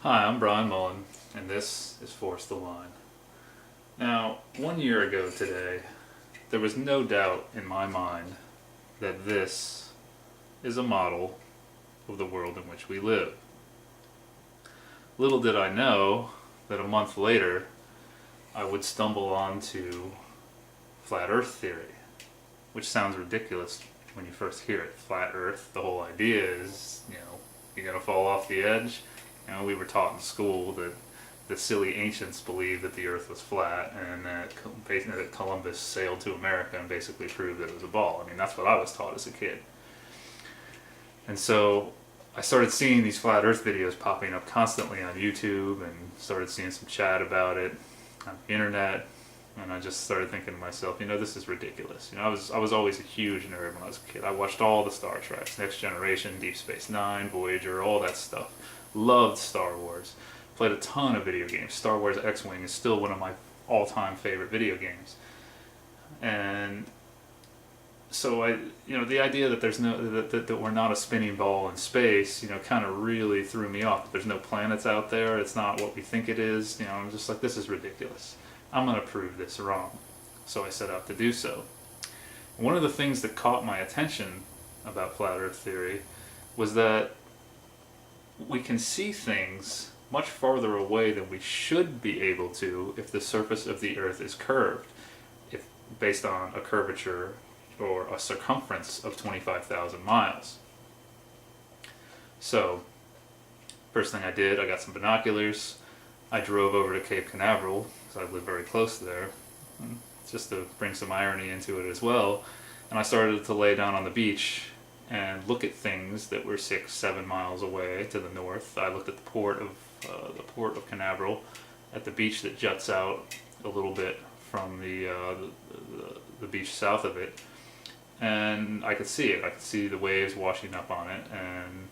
Hi, I'm Brian Mullin, and this is Force the Line. Now, 1 year ago today, there was no doubt in my mind that this is a model of the world in which we live. Little did I know that a month later, I would stumble onto flat Earth theory, which sounds ridiculous when you first hear it. Flat Earth, the whole idea is, you're going to fall off the edge. We were taught in school that the silly ancients believed that the Earth was flat, and that Columbus sailed to America and basically proved that it was a ball. I mean, that's what I was taught as a kid. And so I started seeing these flat Earth videos popping up constantly on YouTube, and started seeing some chat about it on the internet. And I just started thinking to myself, this is ridiculous. I was always a huge nerd when I was a kid. I watched all the Star Treks, Next Generation, Deep Space Nine, Voyager, all that stuff. Loved Star Wars. Played a ton of video games. Star Wars X-Wing is still one of my all-time favorite video games. And so the idea that there's that we're not a spinning ball in space, kind of really threw me off. There's no planets out there. It's not what we think it is. I'm just like, this is ridiculous. I'm going to prove this wrong. So I set out to do so. One of the things that caught my attention about flat Earth theory was that we can see things much farther away than we should be able to if the surface of the Earth is curved, if based on a curvature or a circumference of 25,000 miles. So, first thing I did, I got some binoculars. I drove over to Cape Canaveral, because I live very close there, just to bring some irony into it as well. And I started to lay down on the beach and look at things that were 6-7 miles away to the north. I looked at the port of Canaveral, at the beach that juts out a little bit from the beach south of it, and I could see it. I could see the waves washing up on it, and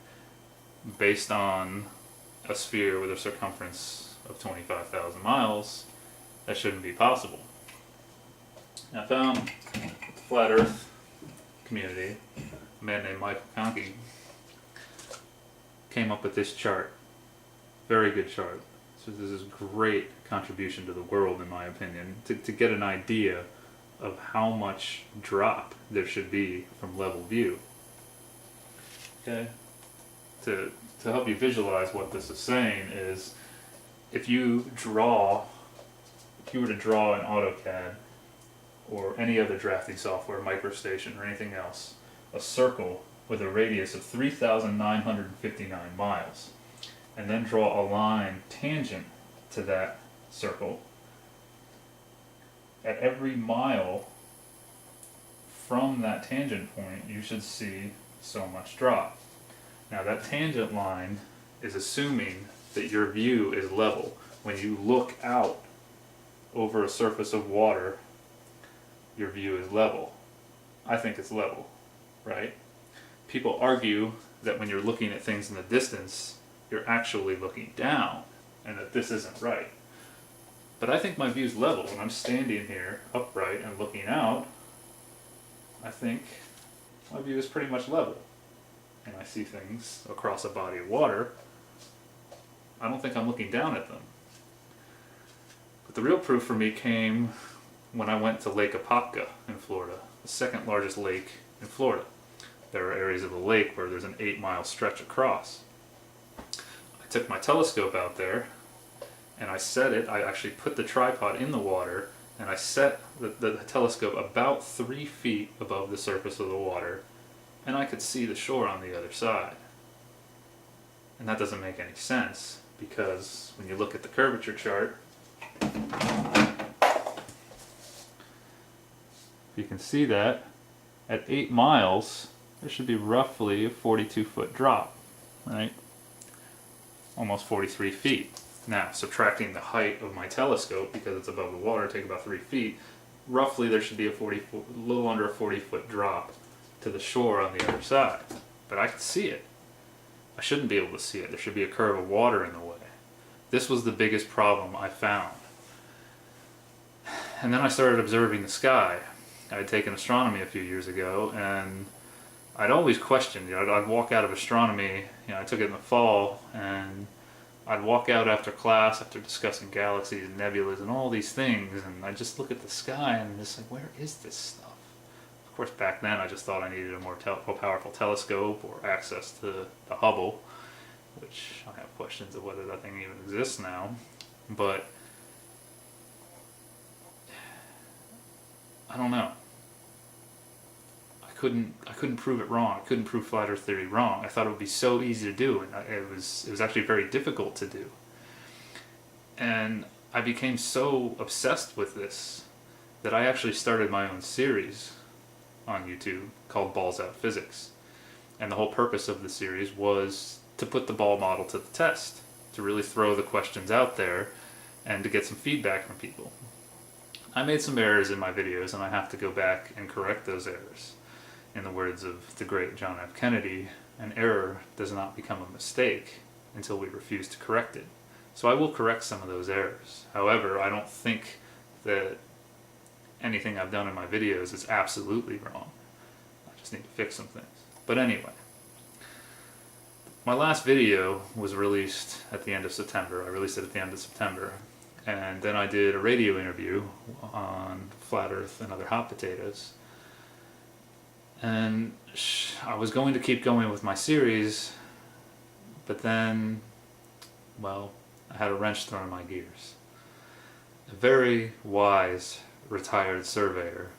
based on a sphere with a circumference of 25,000 miles, that shouldn't be possible. I found the Flat Earth community. A man named Michael Conkey came up with this chart. Very good chart. So this is a great contribution to the world, in my opinion, to get an idea of how much drop there should be from level view. Okay? To help you visualize what this is saying is, if you were to draw in AutoCAD or any other drafting software, MicroStation or anything else, a circle with a radius of 3,959 miles, and then draw a line tangent to that circle, at every mile from that tangent point you should see so much drop. Now that tangent line is assuming that your view is level. When you look out over a surface of water, your view is level. I think it's level, right? People argue that when you're looking at things in the distance, you're actually looking down, and that this isn't right. But I think my view is level. When I'm standing here upright and looking out, I think my view is pretty much level. And I see things across a body of water. I don't think I'm looking down at them. But the real proof for me came when I went to Lake Apopka in Florida, the second largest lake in Florida. There are areas of the lake where there's an 8-mile stretch across. I took my telescope out there and I set it. I actually put the tripod in the water and I set the telescope about 3 feet above the surface of the water, and I could see the shore on the other side. And that doesn't make any sense, because when you look at the curvature chart, you can see that at 8 miles there should be roughly a 42-foot drop, right? Almost 43 feet. Now, subtracting the height of my telescope, because it's above the water, take about 3 feet, roughly there should be a little under a 40-foot drop to the shore on the other side. But I could see it. I shouldn't be able to see it. There should be a curve of water in the way. This was the biggest problem I found. And then I started observing the sky. I had taken astronomy a few years ago, and I'd always questioned. I'd walk out of astronomy. I took it in the fall, and I'd walk out after class, after discussing galaxies and nebulas and all these things, and I'd just look at the sky and just like, where is this stuff? Of course, back then I just thought I needed a more powerful telescope or access to the Hubble, which I have questions of whether that thing even exists now. But I don't know. I couldn't prove it wrong. I couldn't prove flat Earth theory wrong. I thought it would be so easy to do, and it was actually very difficult to do. And I became so obsessed with this that I actually started my own series on YouTube called Balls Out Physics. And the whole purpose of the series was to put the ball model to the test, to really throw the questions out there and to get some feedback from people. I made some errors in my videos, and I have to go back and correct those errors. In the words of the great John F. Kennedy, an error does not become a mistake until we refuse to correct it. So I will correct some of those errors. However, I don't think that anything I've done in my videos is absolutely wrong. I just need to fix some things. But anyway, my last video was released at the end of September. I released it at the end of September. And then I did a radio interview on flat Earth and other hot potatoes. And I was going to keep going with my series, but then, well, I had a wrench thrown in my gears. A very wise retired surveyor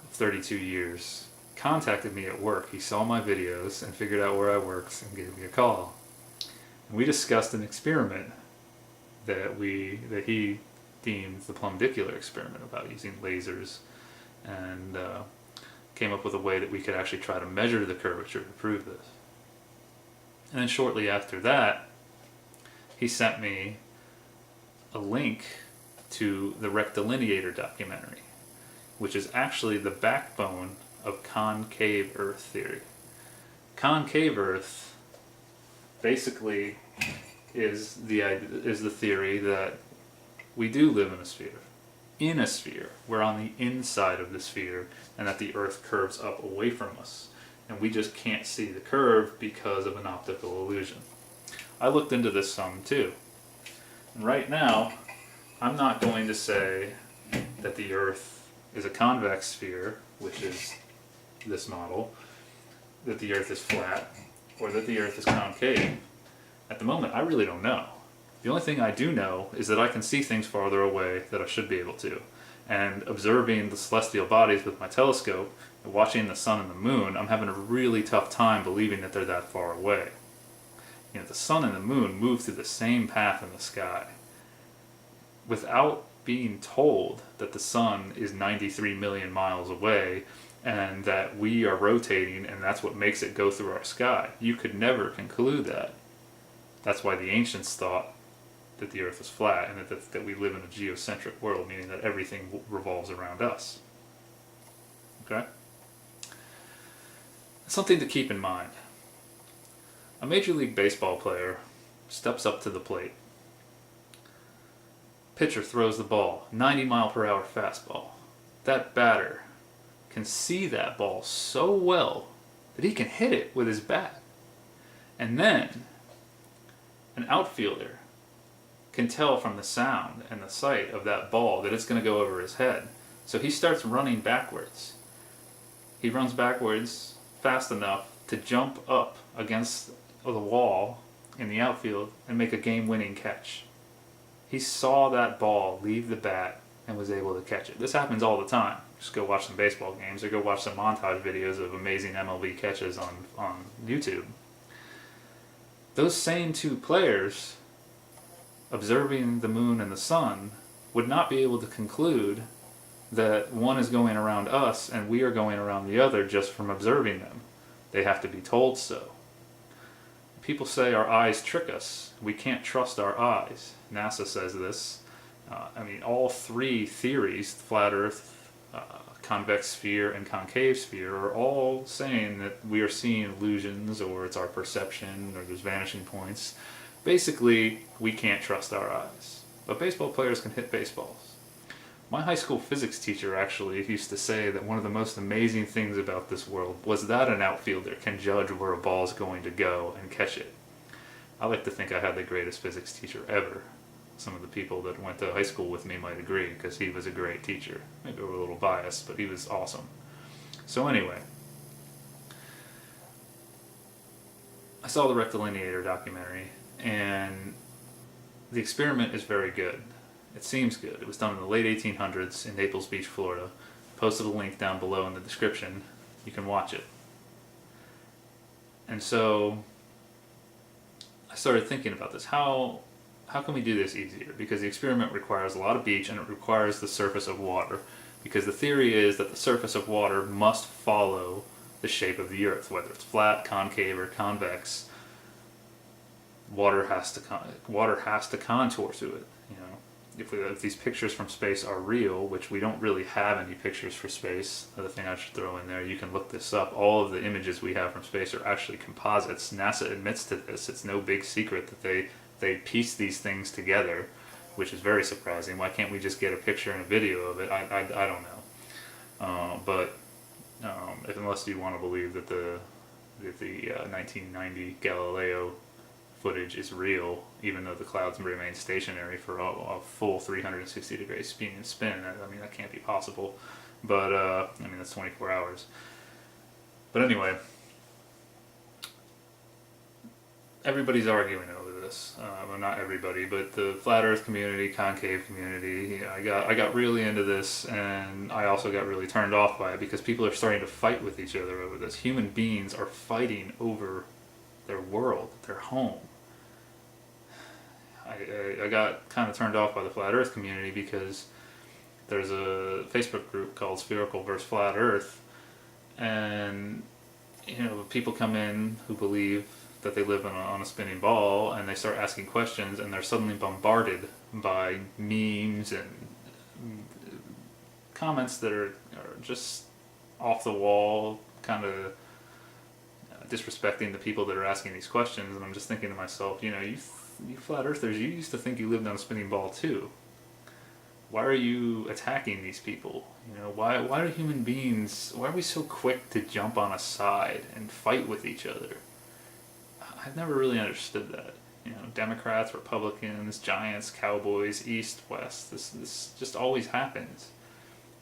of 32 years contacted me at work. He saw my videos and figured out where I worked and gave me a call. And we discussed an experiment that he deemed the plumdicular experiment, about using lasers, and came up with a way that we could actually try to measure the curvature to prove this. And then shortly after that, he sent me a link to the rectilineator documentary, which is actually the backbone of concave Earth theory. Concave Earth basically is the theory that we do live in a sphere. In a sphere. We're on the inside of the sphere, and that the Earth curves up away from us. And we just can't see the curve because of an optical illusion. I looked into this some too. And right now, I'm not going to say that the Earth is a convex sphere, which is this model, that the Earth is flat, or that the Earth is concave. At the moment, I really don't know. The only thing I do know is that I can see things farther away that I should be able to. And observing the celestial bodies with my telescope and watching the sun and the moon, I'm having a really tough time believing that they're that far away. You know, the sun and the moon move through the same path in the sky. Without being told that the sun is 93 million miles away and that we are rotating and that's what makes it go through our sky, you could never conclude that. That's why the ancients thought that the Earth was flat and that we live in a geocentric world, meaning that everything revolves around us. Okay? Something to keep in mind. A Major League Baseball player steps up to the plate. Pitcher throws the ball, 90-mile-per-hour fastball. That batter can see that ball so well that he can hit it with his bat. And then an outfielder can tell from the sound and the sight of that ball that it's going to go over his head. So he starts running backwards. He runs backwards fast enough to jump up against the wall in the outfield and make a game-winning catch. He saw that ball leave the bat and was able to catch it. This happens all the time. Just go watch some baseball games or go watch some montage videos of amazing MLB catches on YouTube. Those same two players, observing the moon and the sun, would not be able to conclude that one is going around us and we are going around the other just from observing them. They have to be told so. People say our eyes trick us. We can't trust our eyes. NASA says this. All three theories, flat Earth, convex sphere, and concave sphere, are all saying that we are seeing illusions, or it's our perception, or there's vanishing points. Basically, we can't trust our eyes. But baseball players can hit baseballs. My high school physics teacher actually used to say that one of the most amazing things about this world was that an outfielder can judge where a ball is going to go and catch it. I like to think I had the greatest physics teacher ever. Some of the people that went to high school with me might agree, because he was a great teacher. Maybe we're a little biased, but he was awesome. So anyway, I saw the rectilineator documentary, and the experiment is very good. It seems good. It was done in the late 1800s in Naples Beach, Florida. Posted a link down below in the description. You can watch it. And so I started thinking about this. How can we do this easier? Because the experiment requires a lot of beach, and it requires the surface of water. Because the theory is that the surface of water must follow the shape of the Earth, whether it's flat, concave, or convex. Water has to contour to it. You know, if these pictures from space are real, which we don't really have any pictures for space. Another thing I should throw in there, you can look this up. All of the images we have from space are actually composites. NASA admits to this. It's no big secret that they piece these things together, which is very surprising. Why can't we just get a picture and a video of it? I don't know. Unless you want to believe that the 1990 Galileo footage is real, even though the clouds remain stationary for a full 360 degree spin. I mean, that can't be possible. But I mean, that's 24 hours. But anyway, everybody's arguing over this. Well, not everybody, but the flat Earth community, concave community. I got really into this, and I also got really turned off by it, because people are starting to fight with each other over this. Human beings are fighting over their world, their home. I got kind of turned off by the flat Earth community because there's a Facebook group called Spherical vs. Flat Earth, and you know, people come in who believe that they live on a spinning ball, and they start asking questions, and they're suddenly bombarded by memes and comments that are just off the wall, kind of disrespecting the people that are asking these questions. And I'm just thinking to myself, you know, you flat earthers, you used to think you lived on a spinning ball too. Why are you attacking these people? You know, why are human beings, why are we so quick to jump on a side and fight with each other? I've never really understood that. You know, Democrats, Republicans, Giants, Cowboys, East, West, this just always happens.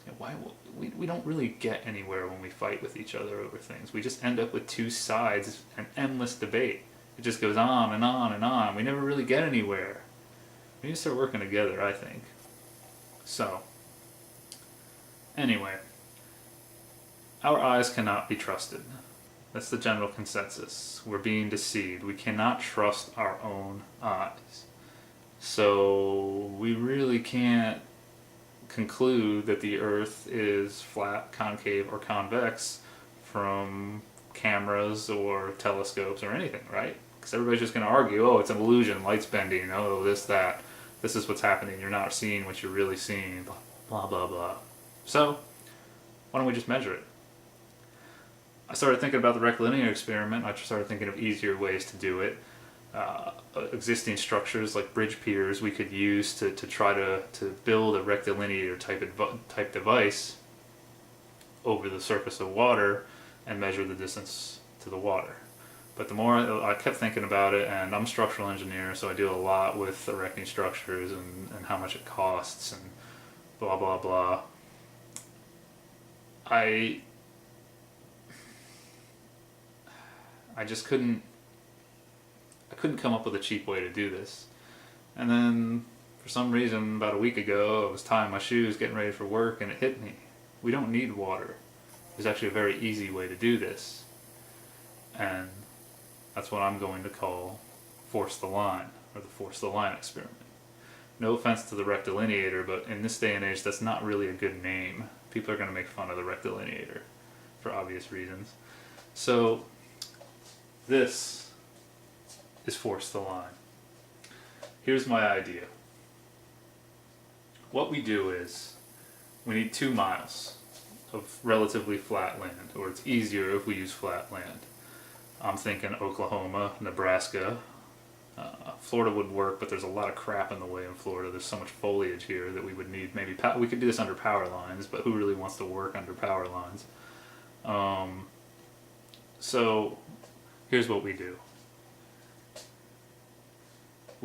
You know, why we don't really get anywhere when we fight with each other over things. We just end up with two sides and endless debate. It just goes on and on and on. We never really get anywhere. We need to start working together, I think. So, anyway, our eyes cannot be trusted. That's the general consensus. We're being deceived. We cannot trust our own eyes. So, we really can't conclude that the Earth is flat, concave, or convex from cameras or telescopes or anything, right? Because everybody's just going to argue, oh, it's an illusion, light's bending, oh, this, that, this is what's happening, you're not seeing what you're really seeing, blah, blah, blah. So, why don't we just measure it? I started thinking about the rectilinear experiment. I started thinking of easier ways to do it. Existing structures like bridge piers we could use to try to build a rectilinear type device over the surface of water and measure the distance to the water. But the more I kept thinking about it, and I'm a structural engineer, so I deal a lot with erecting structures and how much it costs and blah blah blah. I just couldn't come up with a cheap way to do this. And then for some reason about a week ago I was tying my shoes getting ready for work, and it hit me. We don't need water. There's actually a very easy way to do this. And that's what I'm going to call force the line, or the force the line experiment. No offense to the rectilineator, but in this day and age that's not really a good name. People are going to make fun of the rectilineator for obvious reasons. So this is force the line. Here's my idea. What we do is we need 2 miles of relatively flat land, or it's easier if we use flat land. I'm thinking Oklahoma, Nebraska. Florida would work, but there's a lot of crap in the way in Florida. There's so much foliage here that we would need maybe we could do this under power lines, but who really wants to work under power lines? So here's what we do.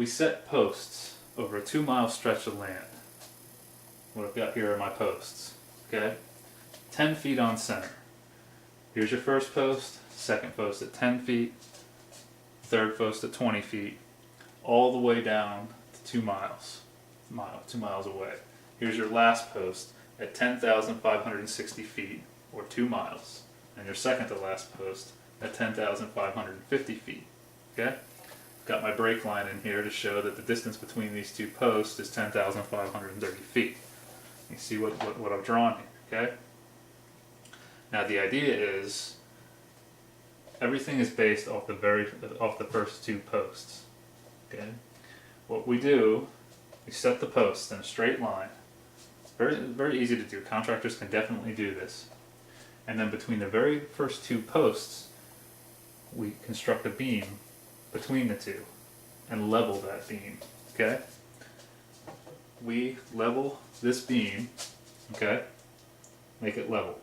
we set posts over a 2-mile stretch of land. What I've got here are my posts, okay? 10 feet on center. Here's your first post, second post at 10 feet, third post at 20 feet, all the way down to 2 miles, 2 miles away. Here's your last post at 10,560 feet, or 2 miles, and your second to last post at 10,550 feet, okay? Got my break line in here to show that the distance between these two posts is 10,530 feet. You see what I've drawn here, okay? Now the idea is everything is based off the first two posts, okay? What we do, we set the posts in a straight line. Very, very easy to do. Contractors can definitely do this. And then between the very first two posts, we construct a beam between the two and level that beam, okay? We level this beam, okay? Make it level.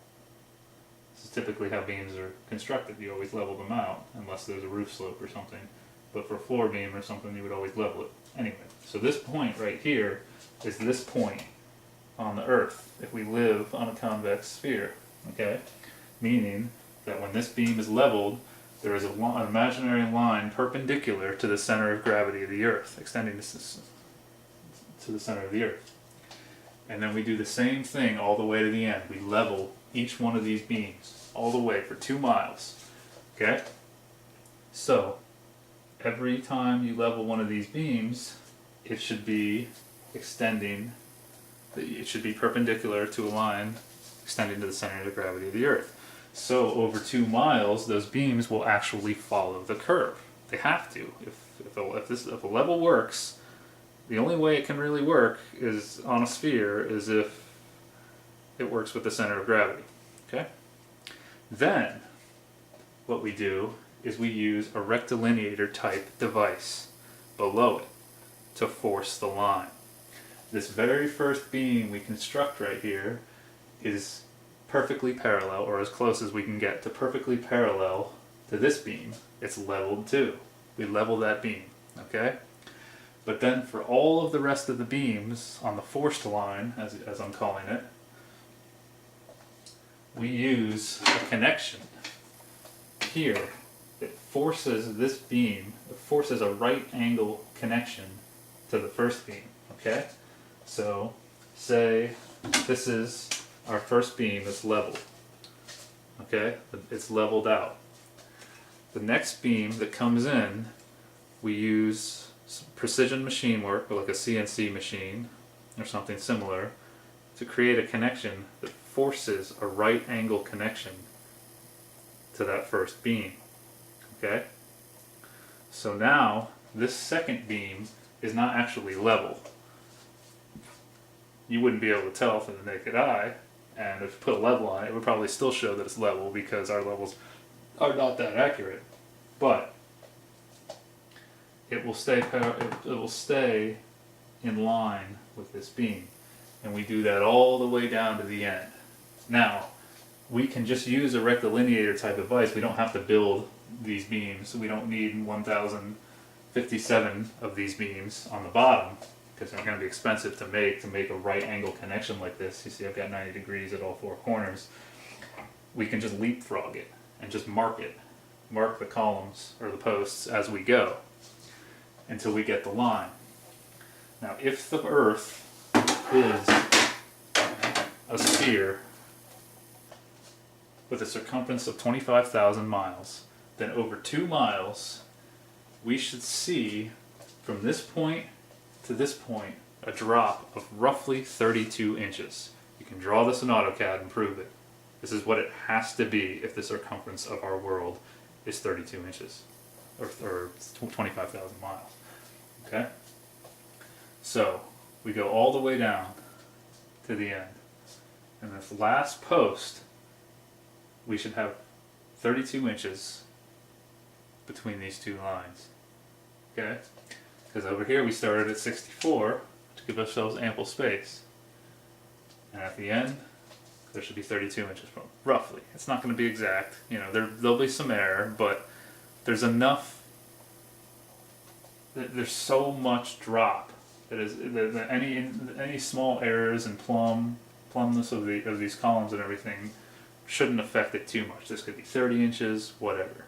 This is typically how beams are constructed. You always level them out unless there's a roof slope or something. But for a floor beam or something, you would always level it. Anyway, so this point right here is this point on the Earth if we live on a convex sphere, okay? Meaning that when this beam is leveled, there is an imaginary line perpendicular to the center of gravity of the Earth, extending to the center of the Earth. And then we do the same thing all the way to the end. We level each one of these beams all the way for 2 miles, okay? So, every time you level one of these beams, it should be extending, it should be perpendicular to a line extending to the center of the gravity of the Earth. So over 2 miles, those beams will actually follow the curve. They have to. If a level works, the only way it can really work is on a sphere is if it works with the center of gravity. Okay? Then, what we do is we use a rectilineator type device below it to force the line. This very first beam we construct right here is perfectly parallel, or as close as we can get to perfectly parallel to this beam. It's leveled too. We level that beam, okay? But then for all of the rest of the beams on the forced line, as I'm calling it, we use a connection here that forces this beam, it forces a right angle connection to the first beam, okay? So, say this is our first beam that's leveled, okay? It's leveled out. The next beam that comes in, we use some precision machine work, or like a CNC machine or something similar, to create a connection that forces a right angle connection to that first beam, okay? So now, this second beam is not actually level. You wouldn't be able to tell from the naked eye, and if you put a level on it, it would probably still show that it's level because our levels are not that accurate. But it will stay in line with this beam, and we do that all the way down to the end. Now, we can just use a rectilineator type device. We don't have to build these beams. We don't need 1,057 of these beams on the bottom, because they're going to be expensive to make a right angle connection like this. You see I've got 90 degrees at all 4 corners. We can just leapfrog it and just mark the columns or the posts as we go until we get the line. Now if the Earth is a sphere with a circumference of 25,000 miles, then over 2 miles we should see from this point to this point a drop of roughly 32 inches. You can draw this in AutoCAD and prove it. This is what it has to be if the circumference of our world is 32 inches, or 25,000 miles. Okay? So, we go all the way down to the end. And this last post, we should have 32 inches between these two lines. Okay? Because over here we started at 64 to give ourselves ample space. And at the end, there should be 32 inches, roughly. It's not going to be exact. You know, there'll be some error, but there's enough there's so much drop that is that any small errors and plumbness of these columns and everything shouldn't affect it too much. This could be 30 inches, whatever.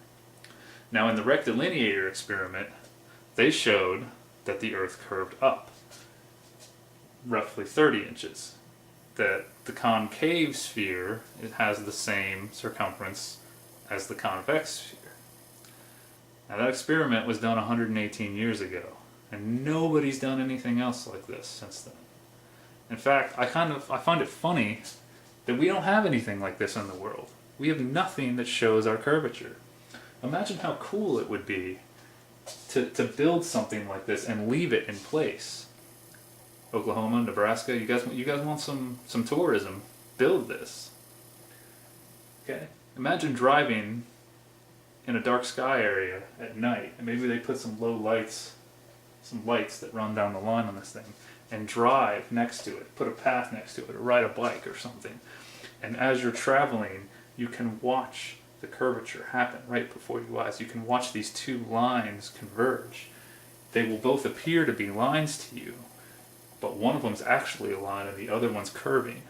Now in the rectilineator experiment, they showed that the Earth curved up roughly 30 inches. That the concave sphere, it has the same circumference as the convex sphere. Now that experiment was done 118 years ago, and nobody's done anything else like this since then. In fact, I find it funny that we don't have anything like this in the world. We have nothing that shows our curvature. Imagine how cool it would be to build something like this and leave it in place. Oklahoma, Nebraska, you guys want some tourism? Build this. Okay? Imagine driving in a dark sky area at night, and maybe they put some lights that run down the line on this thing, and drive next to it, put a path next to it, or ride a bike or something. And as you're traveling, you can watch the curvature happen right before your eyes. You can watch these two lines converge. They will both appear to be lines to you, but one of them's actually a line and the other one's curving.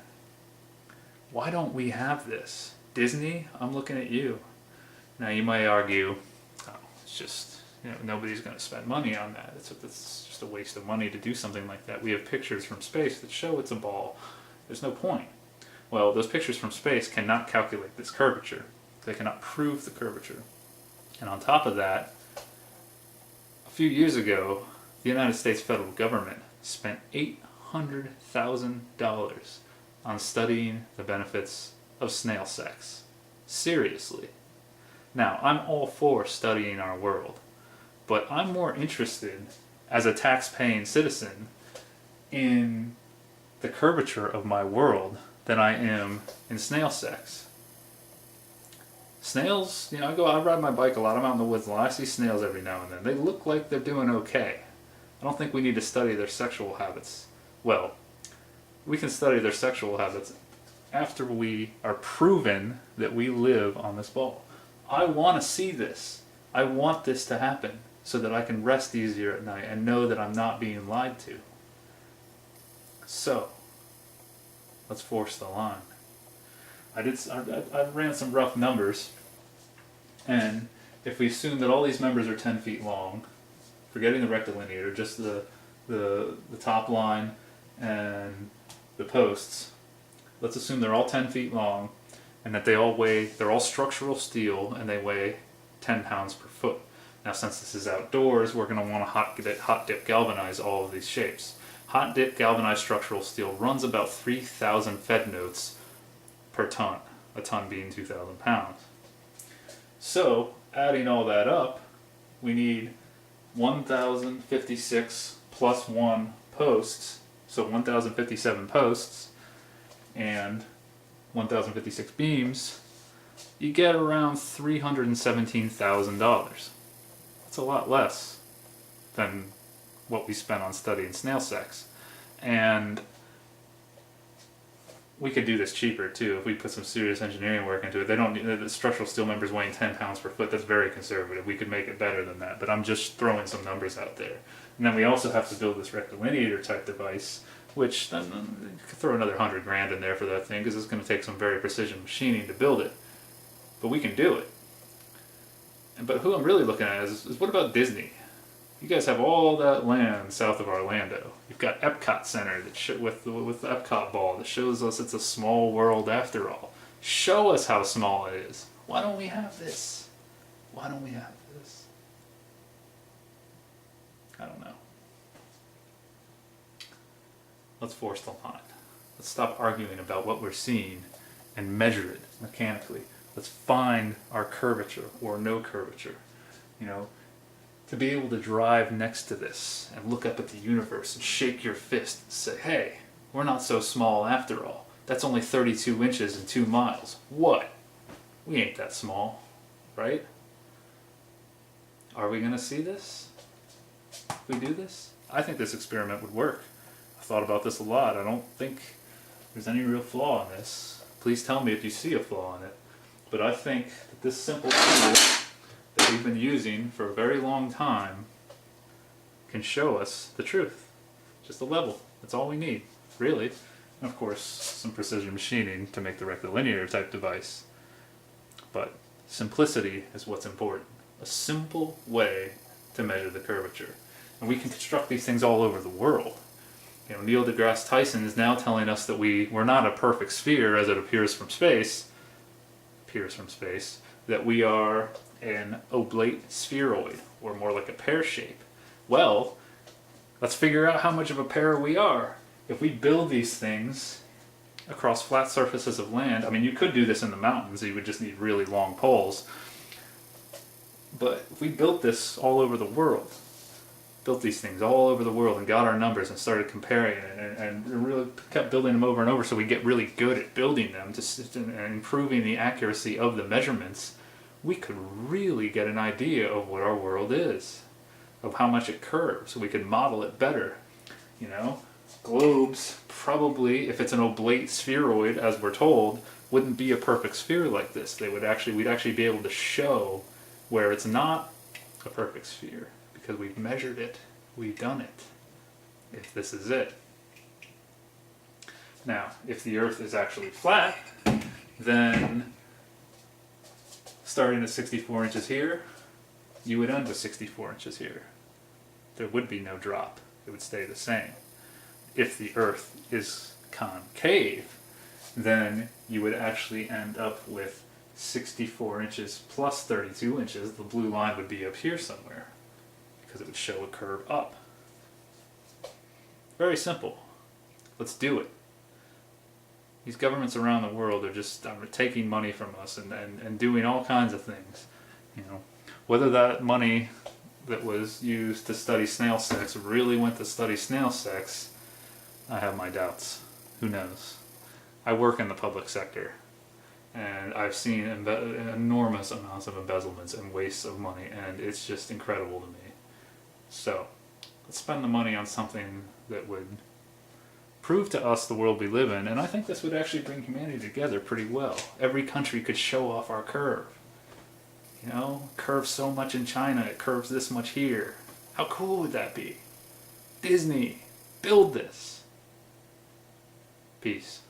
Why don't we have this? Disney, I'm looking at you. Now you might argue, oh, it's just, nobody's going to spend money on that. It's just a waste of money to do something like that. We have pictures from space that show it's a ball. There's no point. Well, those pictures from space cannot calculate this curvature. They cannot prove the curvature. And on top of that, a few years ago, the United States federal government spent $800,000 on studying the benefits of snail sex. Seriously. Now, I'm all for studying our world, but I'm more interested as a tax-paying citizen in the curvature of my world than I am in snail sex. Snails, I ride my bike a lot. I'm out in the woods a lot. I see snails every now and then. They look like they're doing okay. I don't think we need to study their sexual habits. Well, we can study their sexual habits after we are proven that we live on this ball. I want to see this. I want this to happen so that I can rest easier at night and know that I'm not being lied to. So, let's force the line. I ran some rough numbers, and if we assume that all these members are 10 feet long, forgetting the rectilineator, just the top line and the posts, let's assume they're all 10 feet long, and that they're all structural steel, and they weigh 10 pounds per foot. Now, since this is outdoors, we're going to want to hot dip galvanize all of these shapes. Hot dip galvanized structural steel runs about 3,000 Fed notes per ton, a ton being 2,000 pounds. So, adding all that up, we need 1,056 plus 1 posts, so 1,057 posts, and 1,056 beams. You get around $317,000. That's a lot less than what we spent on studying snail sex. And we could do this cheaper too if we put some serious engineering work into it. They don't need the structural steel members weighing 10 pounds per foot. That's very conservative. We could make it better than that, but I'm just throwing some numbers out there. And then we also have to build this rectilineator type device, which then you could throw another $100,000 in there for that thing because it's going to take some very precision machining to build it. But we can do it. But who I'm really looking at is what about Disney? You guys have all that land south of Orlando. You've got Epcot Center with the Epcot ball that shows us it's a small world after all. Show us how small it is. Why don't we have this? Why don't we have this? I don't know. Let's force the line. Let's stop arguing about what we're seeing and measure it mechanically. Let's find our curvature or no curvature. To be able to drive next to this and look up at the universe and shake your fist and say, hey, we're not so small after all. That's only 32 inches and 2 miles. What? We ain't that small, right? Are we going to see this? If we do this? I think this experiment would work. I've thought about this a lot. I don't think there's any real flaw in this. Please tell me if you see a flaw in it. But I think that this simple tool that we've been using for a very long time can show us the truth. Just a level. That's all we need, really. And of course, some precision machining to make the rectilinear type device. But simplicity is what's important. A simple way to measure the curvature. And we can construct these things all over the world. You know, Neil deGrasse Tyson is now telling us that we're not a perfect sphere as it appears from space, that we are an oblate spheroid, or more like a pear shape. Well, let's figure out how much of a pear we are. If we build these things across flat surfaces of land, I mean, you could do this in the mountains, you would just need really long poles. But if we built this all over the world, built these things all over the world and got our numbers and started comparing it and really kept building them over and over so we get really good at building them and improving the accuracy of the measurements, we could really get an idea of what our world is, of how much it curves, so we could model it better. You know, globes probably, if it's an oblate spheroid as we're told, wouldn't be a perfect sphere like this. We'd actually be able to show where it's not a perfect sphere, because we've measured it, we've done it, if this is it. Now, if the Earth is actually flat, then starting at 64 inches here, you would end with 64 inches here. There would be no drop, it would stay the same. If the Earth is concave, then you would actually end up with 64 inches plus 32 inches, the blue line would be up here somewhere, because it would show a curve up. Very simple. Let's do it. These governments around the world are just taking money from us and doing all kinds of things. You know, whether that money that was used to study snail sex really went to study snail sex, I have my doubts. Who knows? I work in the public sector, and I've seen enormous amounts of embezzlements and wastes of money, and it's just incredible to me. So, let's spend the money on something that would prove to us the world we live in, and I think this would actually bring humanity together pretty well. Every country could show off our curve. You know, curves so much in China, it curves this much here. How cool would that be? Disney, build this. Peace.